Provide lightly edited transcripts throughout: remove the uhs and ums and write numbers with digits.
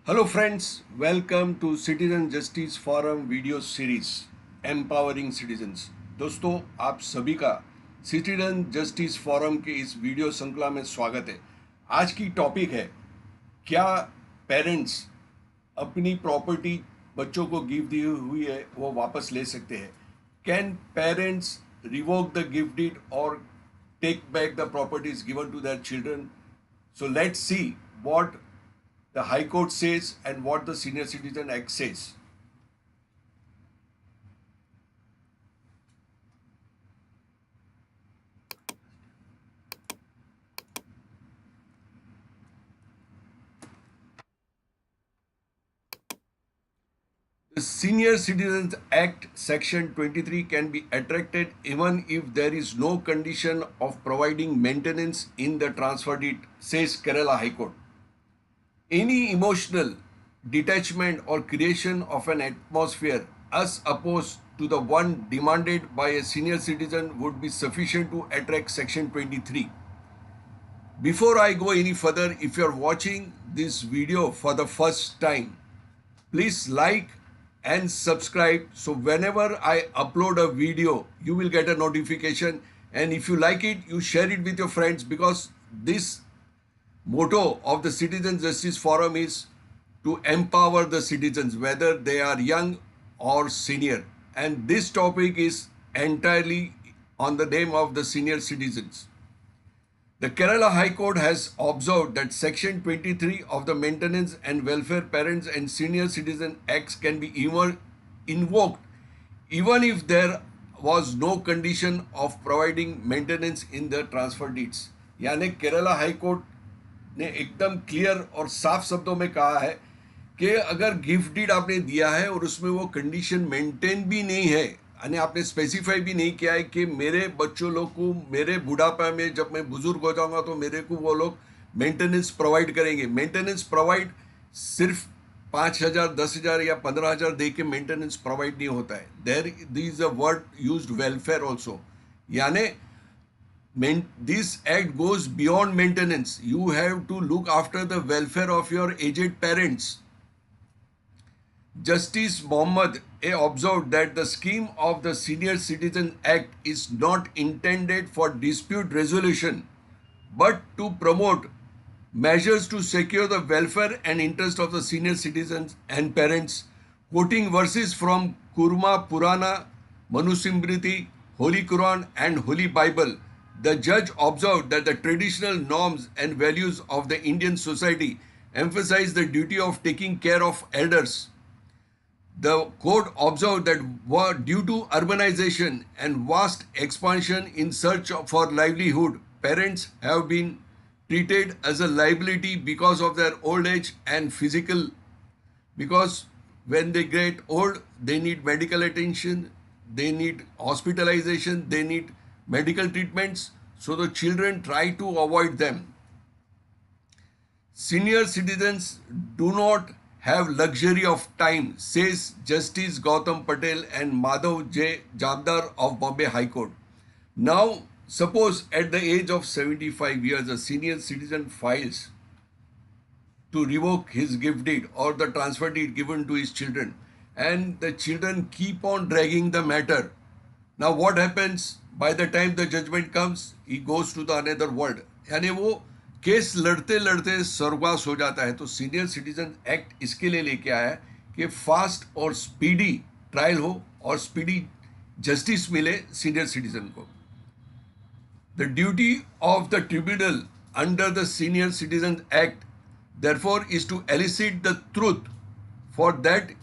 Hello friends, welcome to Citizen Justice Forum video series Empowering Citizens। दोस्तों आप सभी का सिटीजन जस्टिस फोरम के इस वीडियो श्रृंखला में स्वागत है। आज की टॉपिक है क्या पेरेंट्स अपनी प्रॉपर्टी बच्चों को गिफ्ट दी हुई है वो वापस ले सकते हैं। Can parents revoke the gift deed और take back the properties given to their children. So let's see what the High Court says and what the Senior Citizen Act says. The Senior Citizens Act Section 23 can be attracted even if there is no condition of providing maintenance in the transfer deed, says Kerala High Court. Any emotional detachment or creation of an atmosphere as opposed to the one demanded by a senior citizen would be sufficient to attract Section 23. Before I go any further, if you are watching this video for the first time, please like and subscribe so whenever I upload a video, you will get a notification. And if you like it, you share it with your friends, because this motto of the Citizen Justice Forum is to empower the citizens, whether they are young or senior. And this topic is entirely on the name of the senior citizens. The Kerala High Court has observed that Section 23 of the Maintenance and Welfare Parents and Senior Citizen Acts can be invoked even if there was no condition of providing maintenance in the transfer deeds. यानी Kerala high court ने एकदम clear और साफ शब्दों में कहा है कि अगर गिफ्ट डीड आपने दिया है और उसमें वो कंडीशन मेंटेन भी नहीं है, यानी आपने स्पेसिफाई भी नहीं किया है कि मेरे बच्चों लोग को मेरे बुढ़ापा में जब मैं बुजुर्ग हो जाऊंगा तो मेरे को वो लोग मेंटेनेंस प्रोवाइड करेंगे। मेंटेनेंस प्रोवाइड सिर्फ 5,000, 10,000 या 15,000 दे के मेंटेनेंस प्रोवाइड नहीं होता है। There is a word used welfare also, यानी this act goes beyond maintenance. You have to look after the welfare of your aged parents. Justice Mohammed A. observed that the scheme of the Senior Citizen Act is not intended for dispute resolution, but to promote measures to secure the welfare and interest of the senior citizens and parents. Quoting verses from Kurma Purana, Manusimriti, Holy Quran and Holy Bible, the judge observed that the traditional norms and values of the Indian society emphasize the duty of taking care of elders. The court observed that due to urbanization and vast expansion in search for livelihood, parents have been treated as a liability because of their old age and physical, because when they get old, they need medical attention, they need hospitalization, they need medical treatments, so the children try to avoid them. Senior citizens do not have luxury of time, says Justice Gautam Patel and Madhav J. Jabdar of Bombay High Court. Now, suppose at the age of 75 years, a senior citizen files to revoke his gift deed or the transfer deed given to his children, and the children keep on dragging the matter. Now, what happens? By the time the judgment comes, he goes to the another world. यानी वो case लड़ते लड़ते स्वर्गवास हो जाता है। तो senior citizen act इसके लिए लेके आया है कि फास्ट और स्पीडी ट्रायल हो और स्पीडी जस्टिस मिले सीनियर सिटीजन को। The duty of the tribunal under the senior citizen act therefore is to elicit the truth. For that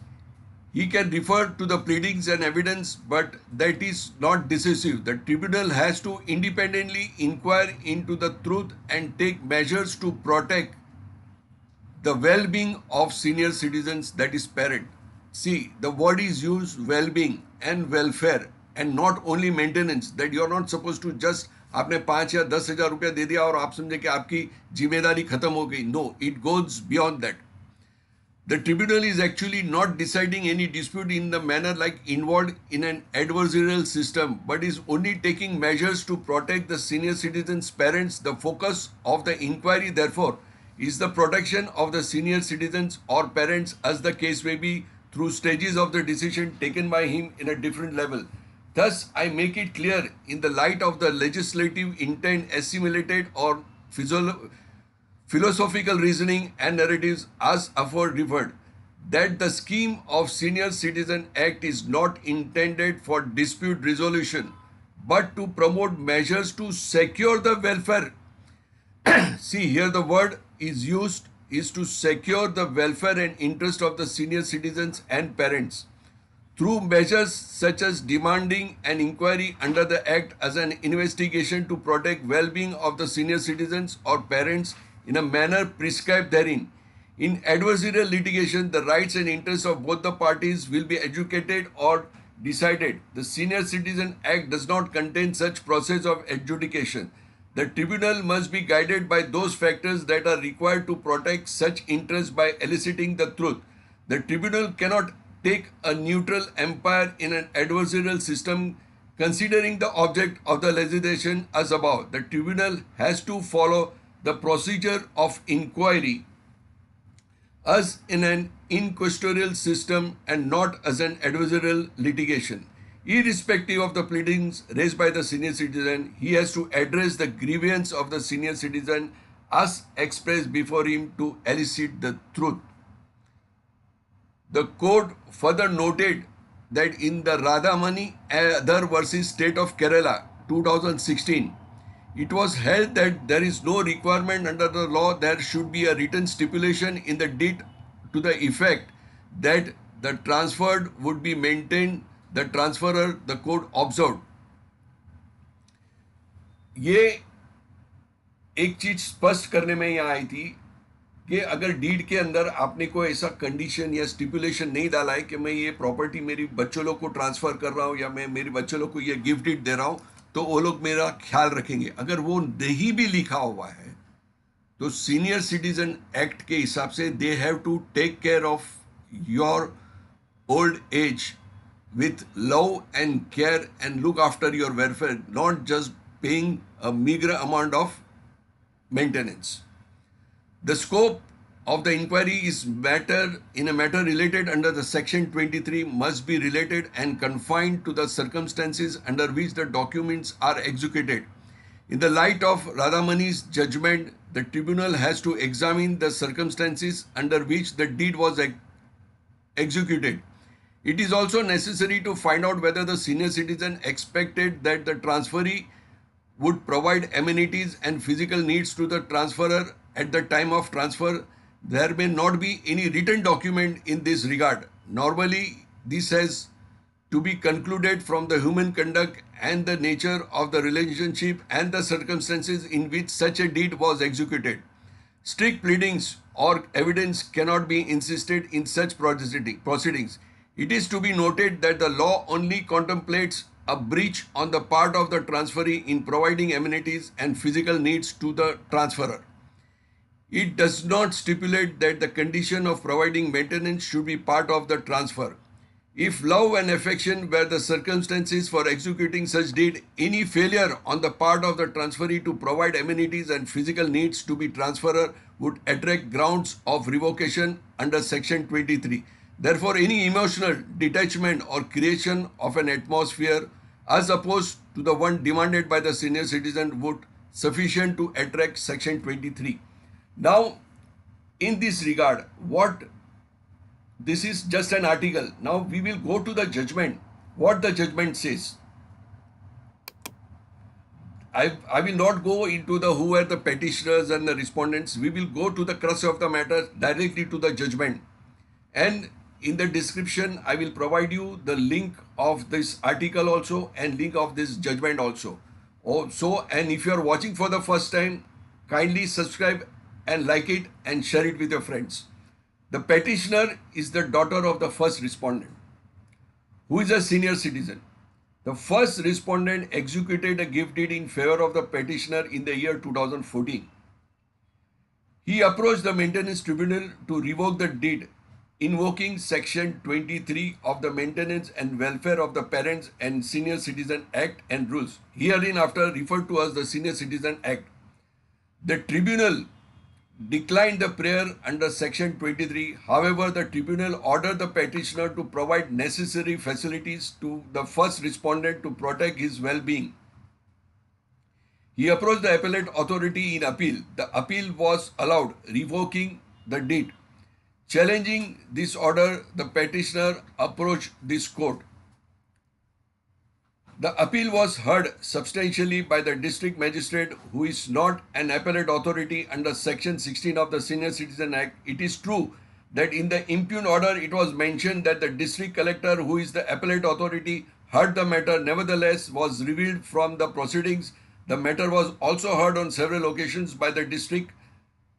he can refer to the pleadings and evidence, but that is not decisive. The tribunal has to independently inquire into the truth and take measures to protect the well-being of senior citizens, that is parent. See, the word is used well-being and welfare and not only maintenance, that you are not supposed to just आपने 5 या 10,000 रुपया दे दिया और आप समझे कि आपकी जिम्मेदारी खत्म हो गई। No, it goes beyond that. The tribunal is actually not deciding any dispute in the manner like involved in an adversarial system, but is only taking measures to protect the senior citizens' parents. The focus of the inquiry, therefore, is the protection of the senior citizens or parents, as the case may be, through stages of the decision taken by him in a different level. Thus, I make it clear in the light of the legislative intent assimilated or philosophical reasoning and narratives as afford referred, that the scheme of Senior Citizen Act is not intended for dispute resolution, but to promote measures to secure the welfare. See, here the word is used is to secure the welfare and interest of the senior citizens and parents through measures such as demanding an inquiry under the Act as an investigation to protect well-being of the senior citizens or parents in a manner prescribed therein. In adversarial litigation, the rights and interests of both the parties will be adjudicated or decided. The Senior Citizen Act does not contain such process of adjudication. The tribunal must be guided by those factors that are required to protect such interests by eliciting the truth. The tribunal cannot take a neutral umpire in an adversarial system considering the object of the legislation as above. The tribunal has to follow the procedure of inquiry as in an inquisitorial system and not as an adversarial litigation. Irrespective of the pleadings raised by the senior citizen, he has to address the grievance of the senior citizen as expressed before him to elicit the truth. The court further noted that in the Radhamani Other versus State of Kerala 2016, it was held that there is no requirement under the law there should be a written stipulation in the deed to the effect that the transferred would be maintained, the transferor, the court observed. ये एक चीज स्पष्ट करने में यहाँ आई थी कि अगर डीड के अंदर आपने कोई ऐसा कंडीशन या स्टिपुलेशन नहीं डाला है कि मैं ये प्रॉपर्टी मेरी बच्चों लोग को ट्रांसफर कर रहा हूँ या मैं मेरे बच्चों लोग को ये गिफ्ट डीड दे रहा हूँ, तो वो लोग मेरा ख्याल रखेंगे. अगर वो नहीं भी लिखा हुआ है तो सीनियर सिटीजन एक्ट के हिसाब से they have to take care of your old age with love and care and look after your welfare, not just paying a meager amount of maintenance. The scope of the inquiry is in a matter related under the section 23 must be related and confined to the circumstances under which the documents are executed. In the light of Radhamani's judgment, the tribunal has to examine the circumstances under which the deed was executed. It is also necessary to find out whether the senior citizen expected that the transferee would provide amenities and physical needs to the transferor at the time of transfer. There may not be any written document in this regard. Normally, this has to be concluded from the human conduct and the nature of the relationship and the circumstances in which such a deed was executed. Strict pleadings or evidence cannot be insisted in such proceedings. It is to be noted that the law only contemplates a breach on the part of the transferee in providing amenities and physical needs to the transferor. It does not stipulate that the condition of providing maintenance should be part of the transfer. If love and affection were the circumstances for executing such deed, any failure on the part of the transferee to provide amenities and physical needs to be transferor would attract grounds of revocation under section 23. Therefore, any emotional detachment or creation of an atmosphere as opposed to the one demanded by the senior citizen would sufficient to attract section 23. Now, in this regard, this is just an article. Now we will go to the judgment. What the judgment says. I will not go into who are the petitioners and the respondents. We will go to the crux of the matter directly to the judgment. And in the description, I will provide you the link of this article also and link of this judgment also. And if you are watching for the first time, kindly subscribe and like it and share it with your friends. The petitioner is the daughter of the first respondent, who is a senior citizen. The first respondent executed a gift deed in favor of the petitioner in the year 2014. He approached the maintenance tribunal to revoke the deed, invoking section 23 of the Maintenance and Welfare of the Parents and Senior Citizen Act and rules, hereinafter referred to as the Senior Citizen Act. The tribunal declined the prayer under section 23. However, the tribunal ordered the petitioner to provide necessary facilities to the first respondent to protect his well-being. He approached the appellate authority in appeal. The appeal was allowed, revoking the deed. Challenging this order, the petitioner approached this court. The appeal was heard substantially by the district magistrate, who is not an appellate authority under section 16 of the Senior Citizen Act. It is true that in the impugned order it was mentioned that the district collector, who is the appellate authority, heard the matter. Nevertheless, was revealed from the proceedings. The matter was also heard on several occasions by the district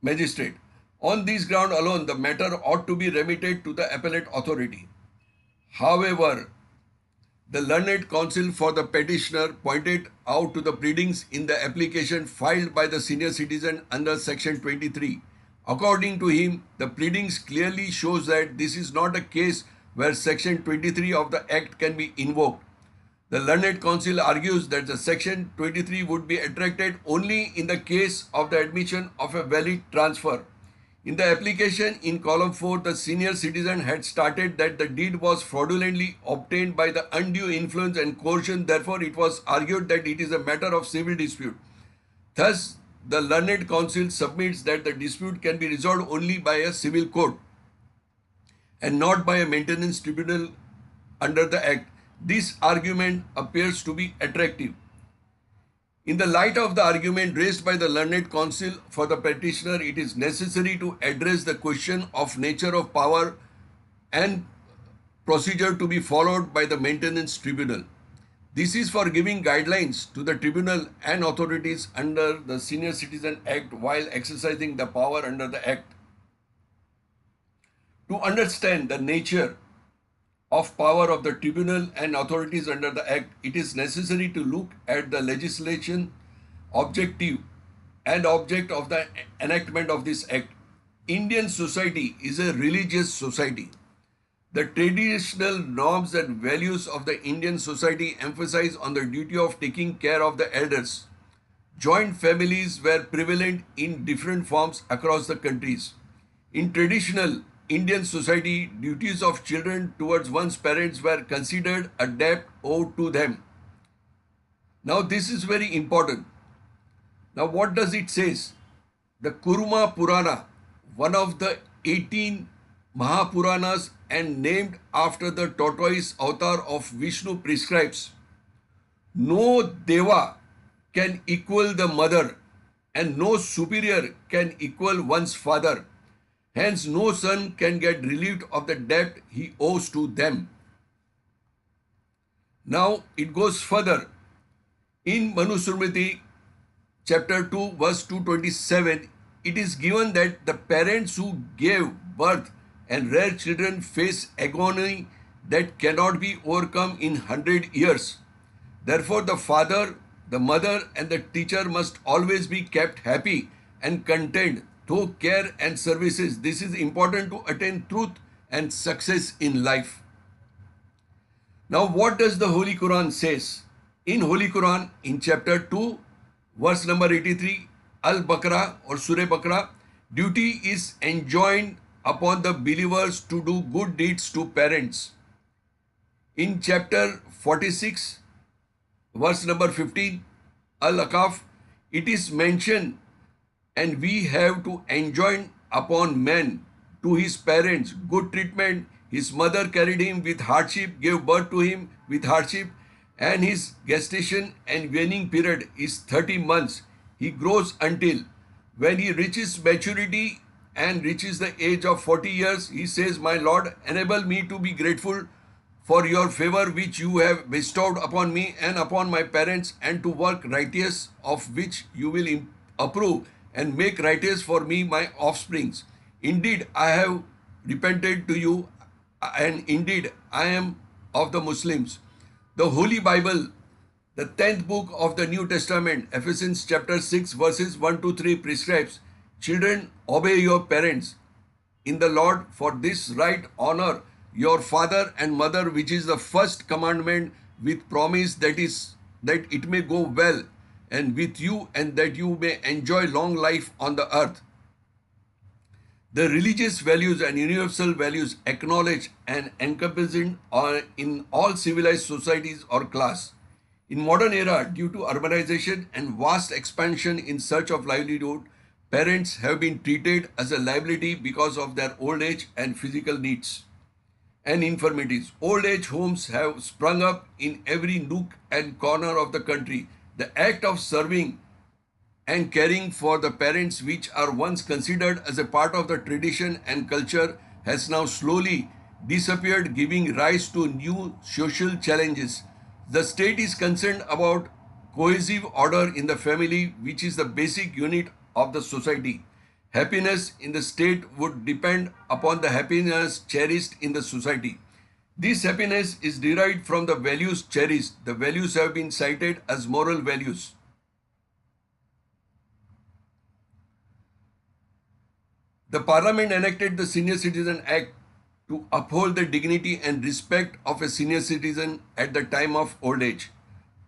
magistrate. On this ground alone, the matter ought to be remitted to the appellate authority. However, the learned counsel for the petitioner pointed out to the pleadings in the application filed by the senior citizen under section 23. According to him, the pleadings clearly shows that this is not a case where section 23 of the Act can be invoked. The learned counsel argues that the section 23 would be attracted only in the case of the admission of a valid transfer. In the application in column 4, the senior citizen had stated that the deed was fraudulently obtained by the undue influence and coercion. Therefore, it was argued that it is a matter of civil dispute. Thus, the learned counsel submits that the dispute can be resolved only by a civil court and not by a maintenance tribunal under the Act. This argument appears to be attractive. In the light of the argument raised by the learned counsel for the petitioner, it is necessary to address the question of nature of power and procedure to be followed by the maintenance tribunal. This is for giving guidelines to the tribunal and authorities under the Senior Citizen Act while exercising the power under the Act. To understand the nature of power of the tribunal and authorities under the Act, it is necessary to look at the legislation, objective and object of the enactment of this Act. Indian society is a religious society. The traditional norms and values of the Indian society emphasize on the duty of taking care of the elders. Joint families were prevalent in different forms across the countries. In traditional Indian society, duties of children towards one's parents were considered a debt owed to them. Now this is very important. Now what does it say? The Kurma Purana, one of the 18 Mahapuranas and named after the tortoise avatar of Vishnu, prescribes no Deva can equal the mother and no superior can equal one's father. Hence, no son can get relieved of the debt he owes to them. Now, it goes further. In Manusmriti, chapter 2, verse 227, it is given that the parents who gave birth and rear children face agony that cannot be overcome in 100 years. Therefore, the father, the mother, and the teacher must always be kept happy and content through care and services. This is important to attain truth and success in life. Now, what does the Holy Quran says? In Holy Quran, in chapter 2, verse number 83, Al-Baqarah or Surah Baqarah, duty is enjoined upon the believers to do good deeds to parents. In chapter 46, verse number 15, Al-Aqaf, it is mentioned, and we have to enjoin upon man to his parents good treatment. His mother carried him with hardship, gave birth to him with hardship, and his gestation and weaning period is 30 months. He grows until when he reaches maturity and reaches the age of 40 years, he says, "My Lord, enable me to be grateful for your favor which you have bestowed upon me and upon my parents, and to work righteous, of which you will approve, and make righteous for me my offsprings. Indeed, I have repented to you, and indeed I am of the Muslims." The Holy Bible, the 10th book of the New Testament, Ephesians chapter 6, verses 1 to 3, prescribes, "Children, obey your parents in the Lord, for this right honor your father and mother, which is the first commandment, with promise that it may go well and with you, and that you may enjoy long life on the earth." The religious values and universal values acknowledged and encompassed in all civilized societies or class. In modern era, due to urbanization and vast expansion in search of livelihood, parents have been treated as a liability because of their old age and physical needs and infirmities. Old age homes have sprung up in every nook and corner of the country. The act of serving and caring for the parents, which are once considered as a part of the tradition and culture, has now slowly disappeared, giving rise to new social challenges. The state is concerned about cohesive order in the family, which is the basic unit of the society. Happiness in the state would depend upon the happiness cherished in the society. This happiness is derived from the values cherished. The values have been cited as moral values. The Parliament enacted the Senior Citizen Act to uphold the dignity and respect of a senior citizen at the time of old age.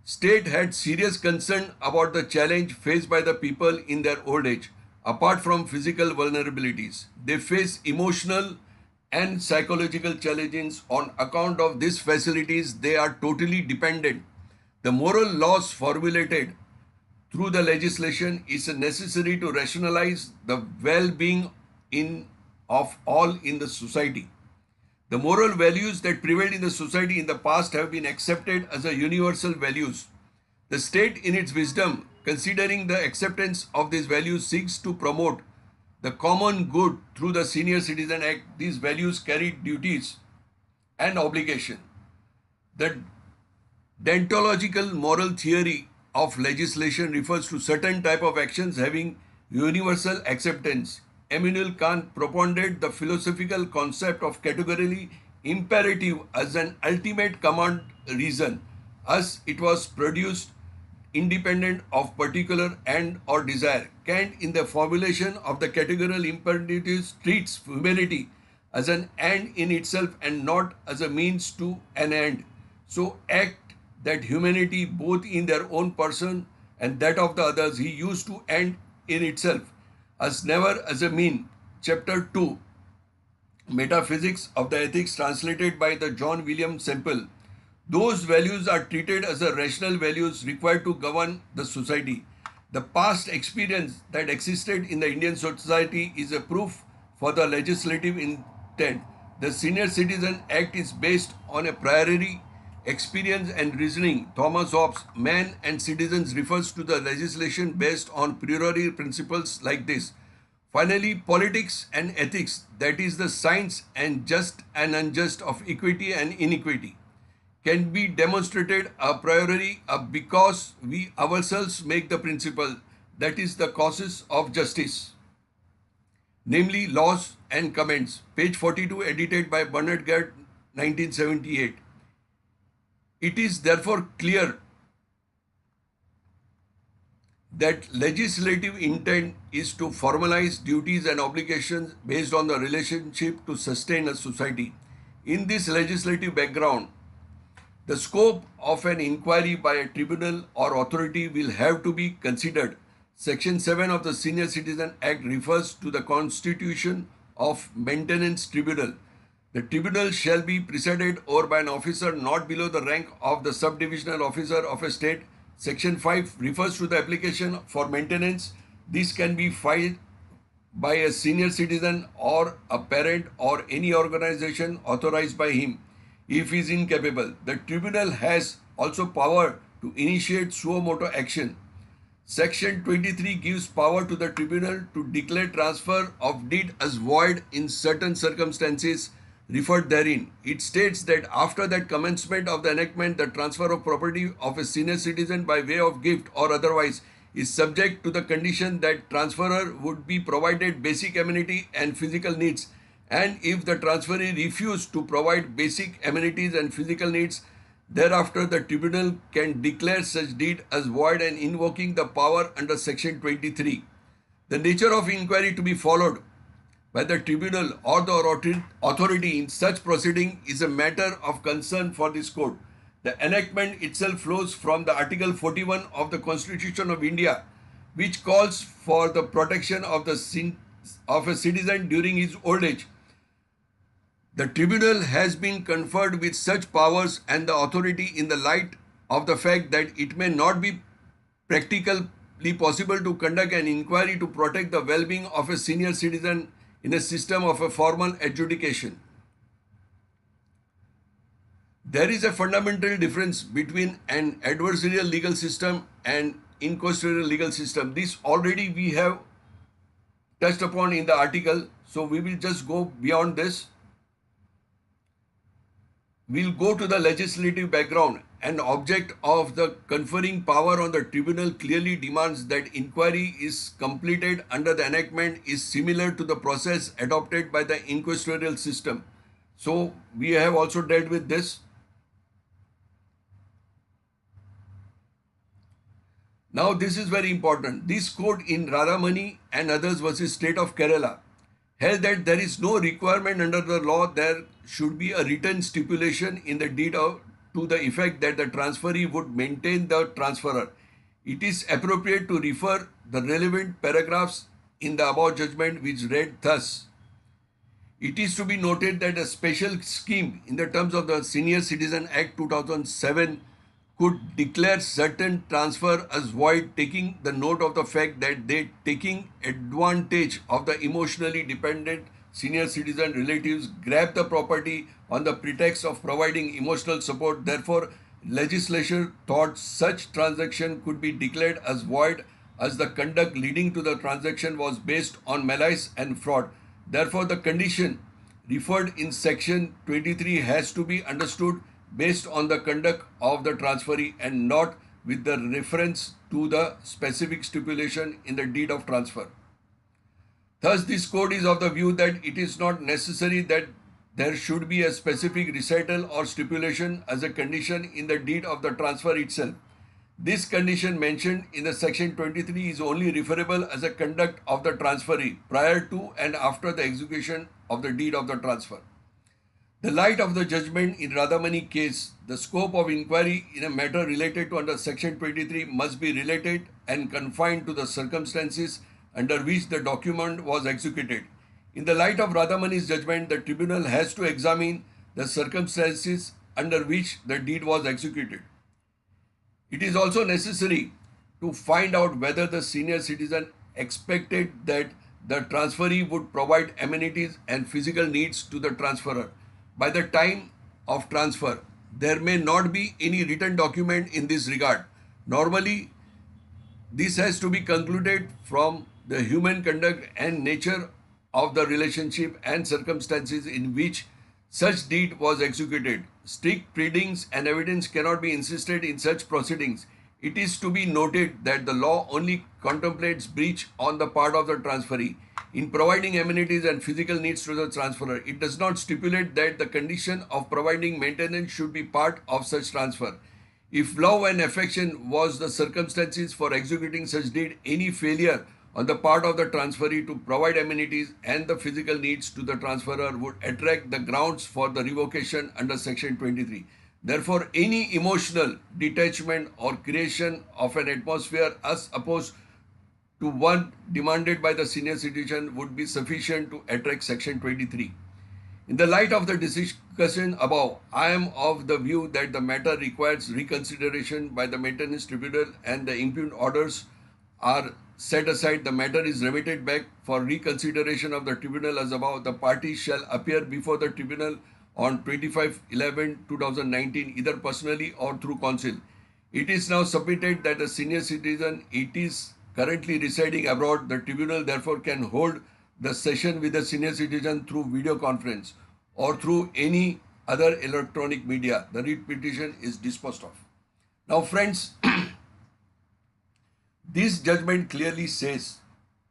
State had serious concern about the challenge faced by the people in their old age. Apart from physical vulnerabilities, they face emotional and psychological challenges on account of these facilities. They are totally dependent. The moral laws formulated through the legislation is necessary to rationalize the well-being of all in the society. The moral values that prevailed in the society in the past have been accepted as a universal values. The state, in its wisdom, considering the acceptance of these values, seeks to promote the common good through the Senior Citizen Act. These values carry duties and obligation. The deontological moral theory of legislation refers to certain type of actions having universal acceptance. Immanuel Kant propounded the philosophical concept of categorically imperative as an ultimate command reason, as it was produced independent of particular end or desire. Kant, in the formulation of the categorical imperative, treats humanity as an end in itself and not as a means to an end. So act that humanity both in their own person and that of the others he used to end in itself, as never as a mean. Chapter 2, Metaphysics of the Ethics, translated by the John William Semple. Those values are treated as the rational values required to govern the society. The past experience that existed in the Indian society is a proof for the legislative intent. The Senior Citizen Act is based on a priori experience and reasoning. Thomas Hobbes' Man and Citizens refers to the legislation based on priori principles like this. Finally, politics and ethics, that is the science and just and unjust of equity and inequity, can be demonstrated a priori because we ourselves make the principle, that is the causes of justice, namely laws and comments. Page 42, edited by Bernard Gard, 1978. It is therefore clear that legislative intent is to formalize duties and obligations based on the relationship to sustain a society. In this legislative background, the scope of an inquiry by a tribunal or authority will have to be considered. Section 7 of the Senior Citizen Act refers to the constitution of maintenance tribunal. The tribunal shall be presided over by an officer not below the rank of the subdivisional officer of a state. Section 5 refers to the application for maintenance. This can be filed by a senior citizen or a parent or any organization authorized by him if he is incapable. The tribunal has also power to initiate suo motu action. Section 23 gives power to the tribunal to declare transfer of deed as void in certain circumstances referred therein. It states that after that commencement of the enactment, the transfer of property of a senior citizen by way of gift or otherwise is subject to the condition that transferor would be provided basic amenity and physical needs, and if the transferee refused to provide basic amenities and physical needs, thereafter the tribunal can declare such deed as void and invoking the power under section 23. The nature of inquiry to be followed by the tribunal or the authority in such proceeding is a matter of concern for this court. The enactment itself flows from the Article 41 of the Constitution of India, which calls for the protection of the of a citizen during his old age. The tribunal has been conferred with such powers and the authority in the light of the fact that it may not be practically possible to conduct an inquiry to protect the well-being of a senior citizen in a system of a formal adjudication. There is a fundamental difference between an adversarial legal system and inquisitorial legal system. This already we have touched upon in the article, so we will just go beyond this. We'll go to the legislative background. An object of the conferring power on the tribunal clearly demands that inquiry is completed under the enactment is similar to the process adopted by the inquisitorial system. So we have also dealt with this. Now this is very important. This court in Radhamani and others versus State of Kerala held that there is no requirement under the law there should be a written stipulation in the deed to the effect that the transferee would maintain the transferor. It is appropriate to refer the relevant paragraphs in the above judgment which read thus. It is to be noted that a special scheme in the terms of the Senior Citizen Act 2007 could declare certain transfer as void, taking the note of the fact that they taking advantage of the emotionally dependent senior citizen relatives grab the property on the pretext of providing emotional support. Therefore, legislature thought such transaction could be declared as void as the conduct leading to the transaction was based on malice and fraud. Therefore, the condition referred in section 23 has to be understood based on the conduct of the transferee and not with the reference to the specific stipulation in the deed of transfer. Thus, this court is of the view that it is not necessary that there should be a specific recital or stipulation as a condition in the deed of the transfer itself. This condition mentioned in the section 23 is only referable as a conduct of the transferee prior to and after the execution of the deed of the transfer. The light of the judgment in Radhamani case, the scope of inquiry in a matter related to under section 23 must be related and confined to the circumstances under which the document was executed. In the light of Radhamani's judgment, the tribunal has to examine the circumstances under which the deed was executed. It is also necessary to find out whether the senior citizen expected that the transferee would provide amenities and physical needs to the transferor. By the time of transfer, there may not be any written document in this regard. Normally, this has to be concluded from the human conduct and nature of the relationship and circumstances in which such deed was executed. Strict pleadings and evidence cannot be insisted in such proceedings. It is to be noted that the law only contemplates breach on the part of the transferee in providing amenities and physical needs to the transferor. It does not stipulate that the condition of providing maintenance should be part of such transfer. If love and affection was the circumstances for executing such deed, any failure on the part of the transferee to provide amenities and the physical needs to the transferor would attract the grounds for the revocation under section 23. Therefore, any emotional detachment or creation of an atmosphere as opposed to one demanded by the senior citizen would be sufficient to attract section 23. In the light of the discussion above, I am of the view that the matter requires reconsideration by the maintenance tribunal and the impugned orders are set aside. The matter is remitted back for reconsideration of the tribunal as above. The parties shall appear before the tribunal on 25/11/2019 either personally or through counsel. It is now submitted that the senior citizen is currently residing abroad. The tribunal therefore can hold the session with the senior citizen through video conference or through any other electronic media. The writ petition is disposed of. Now friends, this judgment clearly says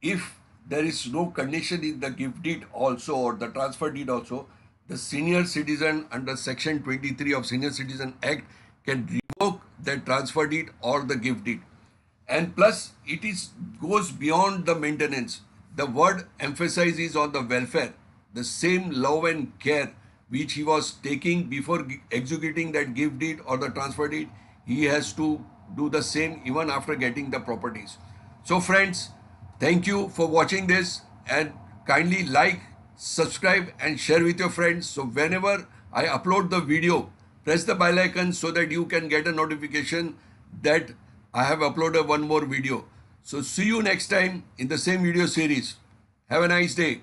if there is no condition in the gift deed also or the transfer deed also, the senior citizen under section 23 of Senior Citizen Act can revoke the transfer deed or the gift deed. And plus it goes beyond the maintenance. The word emphasizes on the welfare, the same love and care which he was taking before executing that gift deed or the transfer deed, he has to do the same even after getting the properties. So friends, thank you for watching this, and Kindly like, subscribe and share with your friends. So whenever I upload the video, press the bell icon so that you can get a notification that I have uploaded one more video. So see you next time in the same video series. Have a nice day.